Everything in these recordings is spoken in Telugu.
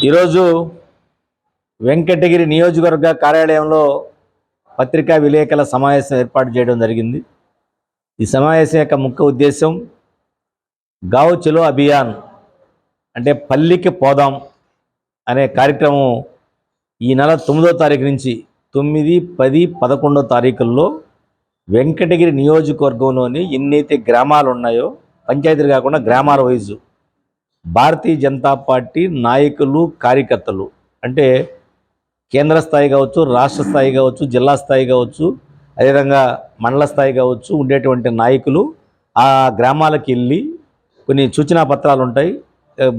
ఈరోజు వెంకటగిరి నియోజకవర్గ కార్యాలయంలో పత్రికా విలేకరుల సమావేశం ఏర్పాటు చేయడం జరిగింది. ఈ సమావేశం యొక్క ముఖ్య ఉద్దేశం గావ్ చలో అభియాన్ అంటే పల్లికి పోదాం అనే కార్యక్రమం ఈ నెల 9వ తారీఖు నుంచి 9, 10, 11 తారీఖుల్లో వెంకటగిరి నియోజకవర్గంలోని ఎన్నైతే గ్రామాలు ఉన్నాయో పంచాయతీలు కాకుండా గ్రామాల వైజు భారతీయ జనతా పార్టీ నాయకులు కార్యకర్తలు అంటే కేంద్ర స్థాయి కావచ్చు, రాష్ట్ర స్థాయి కావచ్చు, జిల్లా స్థాయి కావచ్చు, అదేవిధంగా మండల స్థాయి కావచ్చు ఉండేటువంటి నాయకులు ఆ గ్రామాలకు వెళ్ళి కొన్ని సూచనా పత్రాలు ఉంటాయి.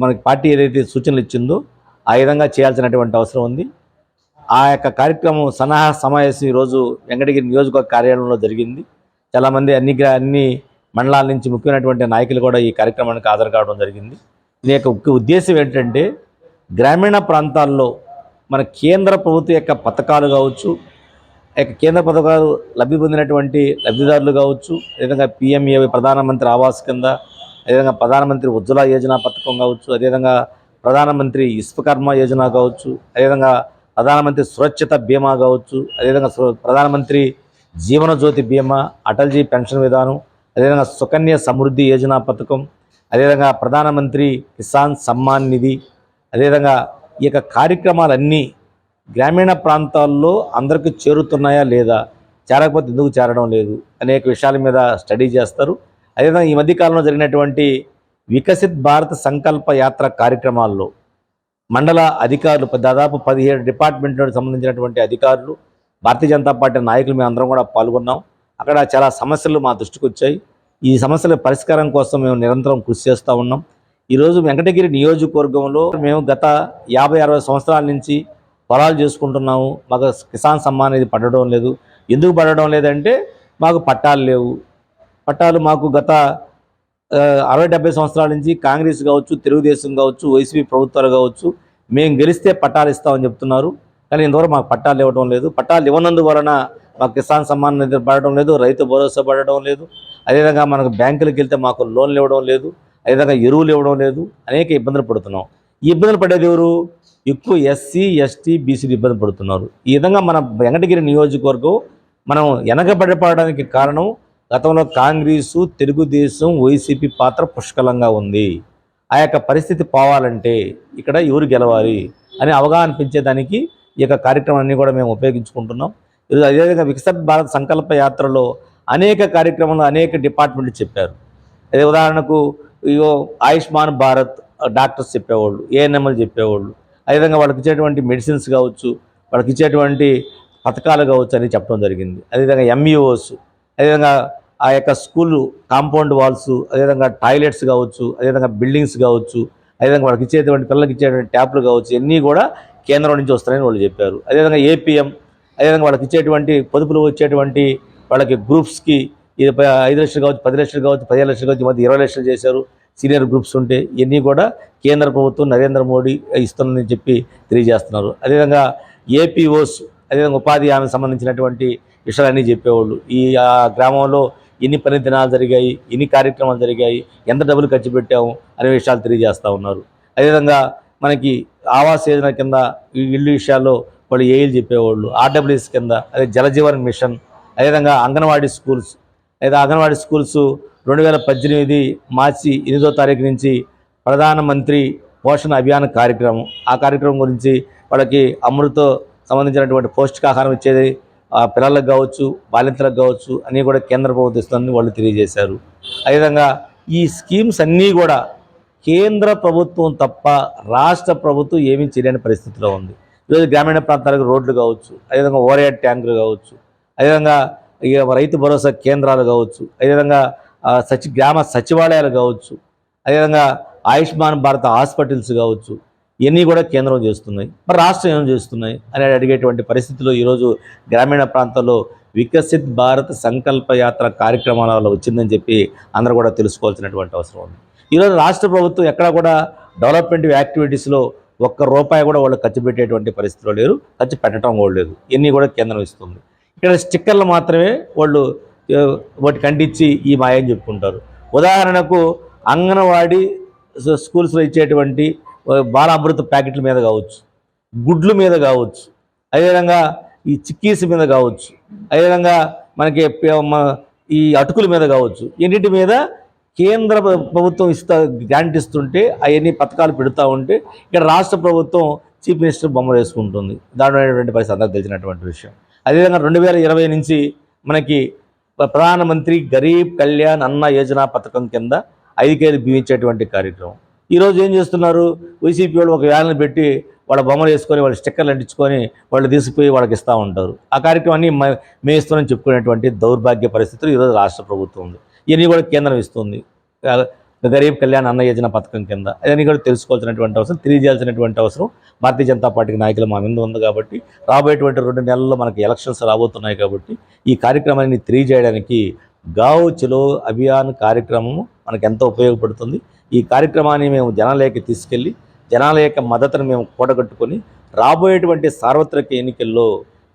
మనకి పార్టీ ఏదైతే సూచనలు ఇచ్చిందో ఆ విధంగా చేయాల్సినటువంటి అవసరం ఉంది. ఆ యొక్క కార్యక్రమం సన్నాహ సమావేశం ఈరోజు వెంకటగిరి నియోజకవర్గ కార్యాలయంలో జరిగింది. చాలామంది అన్ని మండలాల నుంచి ముఖ్యమైనటువంటి నాయకులు కూడా ఈ కార్యక్రమానికి హాజరు కావడం జరిగింది. దీని యొక్క ముఖ్య ఉద్దేశం ఏంటంటే గ్రామీణ ప్రాంతాల్లో మన కేంద్ర ప్రభుత్వం యొక్క పథకాలు కావచ్చు, కేంద్ర పథకాలు లబ్ధి పొందినటువంటి లబ్ధిదారులు కావచ్చు, అదేవిధంగా పిఎంఏ ప్రధానమంత్రి ఆవాస్ కింద, అదేవిధంగా ప్రధానమంత్రి ఉజ్వల యోజన పథకం కావచ్చు, అదేవిధంగా ప్రధానమంత్రి విశ్వకర్మ యోజన కావచ్చు, అదేవిధంగా ప్రధానమంత్రి సురక్షిత బీమా కావచ్చు, అదేవిధంగా ప్రధానమంత్రి జీవన జ్యోతి బీమా, అటల్జీ పెన్షన్ విధానం, అదేవిధంగా సుకన్య సమృద్ధి యోజన పథకం, అదేవిధంగా ప్రధానమంత్రి కిసాన్ సమ్మాన్ నిధి, అదేవిధంగా ఈ యొక్క కార్యక్రమాలన్నీ గ్రామీణ ప్రాంతాల్లో అందరికీ చేరుతున్నాయా లేదా, చేరకపోతే ఎందుకు చేరడం లేదు అనేక విషయాల మీద స్టడీ చేస్తారు. అదేవిధంగా ఈ మధ్యకాలంలో జరిగినటువంటి వికసిత్ భారత్ సంకల్ప యాత్ర కార్యక్రమాల్లో మండల అధికారులు దాదాపు 17 డిపార్ట్మెంట్లకు సంబంధించినటువంటి అధికారులు, భారతీయ జనతా పార్టీ నాయకులు మేము అందరం కూడా పాల్గొన్నాం. అక్కడ చాలా సమస్యలు మా దృష్టికి వచ్చాయి. ఈ సమస్యల పరిష్కారం కోసం మేము నిరంతరం కృషి చేస్తూ ఉన్నాం. ఈరోజు వెంకటగిరి నియోజకవర్గంలో మేము గత 50-60 సంవత్సరాల నుంచి పొలాలు చేసుకుంటున్నాము. మాకు కిసాన్ సమ్మాన్ అనేది పడడం లేదు. ఎందుకు పడడం లేదంటే మాకు పట్టాలు లేవు. పట్టాలు మాకు గత 60-70 సంవత్సరాల నుంచి కాంగ్రెస్ కావచ్చు, తెలుగుదేశం కావచ్చు, వైసీపీ ప్రభుత్వాలు కావచ్చు మేము గెలిస్తే పట్టాలు ఇస్తామని చెప్తున్నారు. కానీ ఇంతవరకు మాకు పట్టాలు ఇవ్వడం లేదు. పట్టాలు ఇవ్వనందువలన మాకు కిసాన్ సమ్మాన్ నిధి పడడం లేదు, రైతు భరోసా పడడం లేదు. అదేవిధంగా మనకు బ్యాంకులకు వెళ్తే మాకు లోన్లు ఇవ్వడం లేదు, అదేవిధంగా ఎరువులు ఇవ్వడం లేదు. అనేక ఇబ్బందులు పడుతున్నాం. ఈ ఇబ్బందులు పడేది ఎవరు? ఎక్కువ ఎస్సీ, ఎస్టీ, బీసీలు ఇబ్బంది పడుతున్నారు. ఈ విధంగా మన వెంకటగిరి నియోజకవర్గం మనం వెనకబడిపోవడానికి కారణం గతంలో కాంగ్రెసు, తెలుగుదేశం, వైసీపీ పాత్ర పుష్కలంగా ఉంది. ఆ యొక్క పరిస్థితి పోవాలంటే ఇక్కడ ఎవరు గెలవాలి అని అవగాహన పెంచేదానికి ఈ యొక్క కార్యక్రమాన్ని కూడా మేము ఉపయోగించుకుంటున్నాం. ఈరోజు అదేవిధంగా వికసిత్ భారత్ సంకల్ప యాత్రలో అనేక కార్యక్రమాలు అనేక డిపార్ట్మెంట్లు చెప్పారు. అదే ఉదాహరణకు ఇగో ఆయుష్మాన్ భారత్ డాక్టర్స్ చెప్పేవాళ్ళు, ఏఎన్ఎంలు చెప్పేవాళ్ళు, అదేవిధంగా వాళ్ళకి ఇచ్చేటువంటి మెడిసిన్స్ కావచ్చు, వాళ్ళకి ఇచ్చేటువంటి పథకాలు కావచ్చు అని చెప్పడం జరిగింది. అదేవిధంగా ఎంఈఓస్, అదేవిధంగా ఆ యొక్క స్కూల్ కాంపౌండ్ వాల్స్, అదేవిధంగా టాయిలెట్స్ కావచ్చు, అదేవిధంగా బిల్డింగ్స్ కావచ్చు, అదేవిధంగా వాళ్ళకి ఇచ్చేటువంటి పిల్లలకి ఇచ్చేటువంటి ట్యాప్లు కావచ్చు, ఇవన్నీ కూడా కేంద్రం నుంచి వస్తాయని వాళ్ళు చెప్పారు. అదేవిధంగా ఏపీఎం, అదేవిధంగా వాళ్ళకి ఇచ్చేటువంటి పొదుపులు వచ్చేటువంటి వాళ్ళకి గ్రూప్స్కి ఇది 5 లక్షలు కావచ్చు, 10 లక్షలు కావచ్చు, 15 లక్షలు కావచ్చు, మధ్య 20 లక్షలు చేశారు. సీనియర్ గ్రూప్స్ ఉంటే ఇవన్నీ కూడా కేంద్ర ప్రభుత్వం నరేంద్ర మోడీ ఇస్తుందని చెప్పి తెలియజేస్తున్నారు. అదేవిధంగా ఏపీఓస్, అదేవిధంగా ఉపాధి హామీకి సంబంధించినటువంటి విషయాలన్నీ చెప్పేవాళ్ళు. ఈ గ్రామంలో ఎన్ని పని దినాలు జరిగాయి, ఎన్ని కార్యక్రమాలు జరిగాయి, ఎంత డబ్బులు ఖర్చు పెట్టాము అనే విషయాలు తెలియజేస్తూ ఉన్నారు. అదేవిధంగా మనకి ఆవాస్ యోజన కింద ఈ ఇల్లు విషయాల్లో వాళ్ళు ఏఈలు చెప్పేవాళ్ళు. ఆర్డబ్ల్యూఎస్ కింద అదే జలజీవన్ మిషన్, అదేవిధంగా అంగన్వాడీ స్కూల్స్, లేదా అంగన్వాడీ స్కూల్స్ 2018 మార్చి 8వ తారీఖు నుంచి ప్రధానమంత్రి పోషణ అభియాన్ కార్యక్రమం, ఆ కార్యక్రమం గురించి వాళ్ళకి అమృతో సంబంధించినటువంటి పౌష్టికాహారం ఇచ్చేది పిల్లలకు కావచ్చు, బాలింతలకు కావచ్చు అన్నీ కూడా కేంద్ర ప్రభుత్వం ఇస్తుందని వాళ్ళు తెలియజేశారు. అదేవిధంగా ఈ స్కీమ్స్ అన్నీ కూడా కేంద్ర ప్రభుత్వం తప్ప రాష్ట్ర ప్రభుత్వం ఏమీ చేయలేని పరిస్థితిలో ఉంది. ఈరోజు గ్రామీణ ప్రాంతాలకు రోడ్లు కావచ్చు, అదేవిధంగా ఓవర్హెడ్ ట్యాంకులు కావచ్చు, అదేవిధంగా రైతు భరోసా కేంద్రాలు కావచ్చు, అదేవిధంగా గ్రామ సచివాలయాలు కావచ్చు, అదేవిధంగా ఆయుష్మాన్ భారత్ హాస్పిటల్స్ కావచ్చు, ఇవన్నీ కూడా కేంద్రం చేస్తున్నాయి. మరి రాష్ట్రం ఏం చేస్తున్నాయి అని అడిగేటువంటి పరిస్థితిలో ఈరోజు గ్రామీణ ప్రాంతాల్లో వికసిత్ భారత్ సంకల్ప యాత్ర కార్యక్రమాల వల్ల వచ్చిందని చెప్పి అందరూ కూడా తెలుసుకోవాల్సినటువంటి అవసరం ఉంది. ఈరోజు రాష్ట్ర ప్రభుత్వం ఎక్కడా కూడా డెవలప్మెంట్ యాక్టివిటీస్లో ₹1 కూడా వాళ్ళు ఖర్చు పెట్టేటువంటి పరిస్థితిలో లేరు, ఖర్చు పెట్టడం కూడా లేదు. ఇవన్నీ కూడా కేంద్రం ఇస్తుంది. ఇక్కడ స్టిక్కర్లు మాత్రమే వాళ్ళు వాటి కంటించి ఈ మాయని చెప్పుకుంటారు. ఉదాహరణకు అంగన్వాడీ స్కూల్స్లో ఇచ్చేటువంటి బాల అమృత ప్యాకెట్ల మీద కావచ్చు, గుడ్ల మీద కావచ్చు, అదేవిధంగా ఈ చిక్కీస్ మీద కావచ్చు, అదేవిధంగా మనకి ఈ అటుకుల మీద కావచ్చు, ఎన్నిటి మీద కేంద్ర ప్రభుత్వం గ్రాంట్ ఇస్తుంటే అవన్నీ పథకాలు పెడుతూ ఉంటే ఇక్కడ రాష్ట్ర ప్రభుత్వం చీఫ్ మినిస్టర్ బొమ్మలు వేసుకుంటుంది. దారుణమైనటువంటి పరిస్థితి అందరికీ తెలిసినటువంటి విషయం. అదేవిధంగా 2020 నుంచి మనకి ప్రధానమంత్రి గరీబ్ కళ్యాణ్ అన్న యోజన పథకం కింద 5 కేజీలు బియ్యం ఇచ్చేటువంటి కార్యక్రమం. ఈరోజు ఏం చేస్తున్నారు, వైసీపీ వాళ్ళు ఒక వ్యాన్లు పెట్టి వాళ్ళ బొమ్మలు వేసుకొని వాళ్ళ స్టిక్కర్లు అంటించుకొని వాళ్ళు తీసుకుపోయి వాళ్ళకి ఇస్తూ ఉంటారు. ఆ కార్యక్రమాన్ని మేము ఇస్తామని చెప్పుకునేటువంటి దౌర్భాగ్య పరిస్థితులు ఈరోజు రాష్ట్ర ప్రభుత్వం ఉంది. ఇవన్నీ కూడా కేంద్రం ఇస్తుంది గరీబ్ కళ్యాణ్ అన్న యోజన పథకం కింద. అవన్నీ కూడా తెలుసుకోవాల్సినటువంటి అవసరం, తెలియజేయాల్సినటువంటి అవసరం భారతీయ జనతా పార్టీకి నాయకులు మా మీద ఉంది. కాబట్టి రాబోయేటువంటి 2 నెలల్లో మనకి ఎలక్షన్స్ రాబోతున్నాయి. కాబట్టి ఈ కార్యక్రమాన్ని తెలియజేయడానికి గావ్ చలో అభియాన్ కార్యక్రమం మనకు ఎంతో ఉపయోగపడుతుంది. ఈ కార్యక్రమాన్ని మేము జనాలకి తీసుకెళ్ళి జనాల యొక్క మద్దతును మేము కూడగట్టుకొని రాబోయేటువంటి సార్వత్రిక ఎన్నికల్లో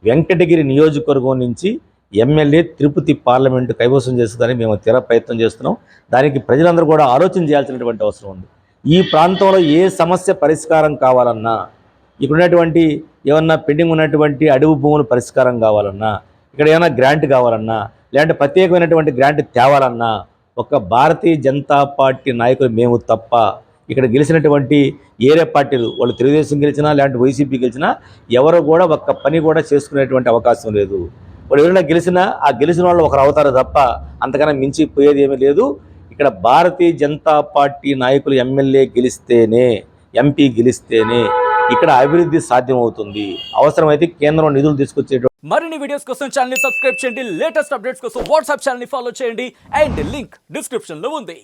వెంకటగిరి నియోజకవర్గం నుంచి ఎమ్మెల్యే తిరుపతి పార్లమెంటు కైవసం చేస్తుందని మేము తీవ్ర ప్రయత్నం చేస్తున్నాం. దానికి ప్రజలందరూ కూడా ఆలోచన చేయాల్సినటువంటి అవసరం ఉంది. ఈ ప్రాంతంలో ఏ సమస్య పరిష్కారం కావాలన్నా, ఇక్కడ ఉన్నటువంటి ఏమన్నా పెండింగ్ ఉన్నటువంటి అడవి భూములు పరిష్కారం కావాలన్నా, ఇక్కడ ఏమైనా గ్రాంట్ కావాలన్నా, లేదంటే ప్రత్యేకమైనటువంటి గ్రాంట్ తేవాలన్నా ఒక భారతీయ జనతా పార్టీ నాయకులు మేము తప్ప ఇక్కడ గెలిచినటువంటి ఏరే పార్టీలు, వాళ్ళు తెలుగుదేశం గెలిచినా లేదంటే వైసీపీ గెలిచినా ఎవరు కూడా ఒక్క పని కూడా చేసుకునేటువంటి అవకాశం లేదు. వాళ్ళు ఎవరైనా గెలిచినా ఆ గెలిచిన వాళ్ళు ఒకరు అవుతారు తప్ప అంతకన్నా మించిపోయేది ఏమీ లేదు. ఇక్కడ భారతీయ జనతా పార్టీ నాయకులు ఎమ్మెల్యే గెలిస్తేనే, ఎంపీ గెలిస్తేనే ఇక్కడ అభివృద్ధి సాధ్యమవుతుంది. అవసరమైతే కేంద్రం నిధులు తీసుకొచ్చేటువంటి మరిన్ని వీడియోస్ కోసం ఛానల్ ని సబ్స్క్రైబ్ చేయండి. లేటెస్ట్ అప్డేట్స్ కోసం వాట్సాప్ ఛానల్ ని ఫాలో చేయండి. అండ్ లింక్ డిస్క్రిప్షన్ లో ఉంది.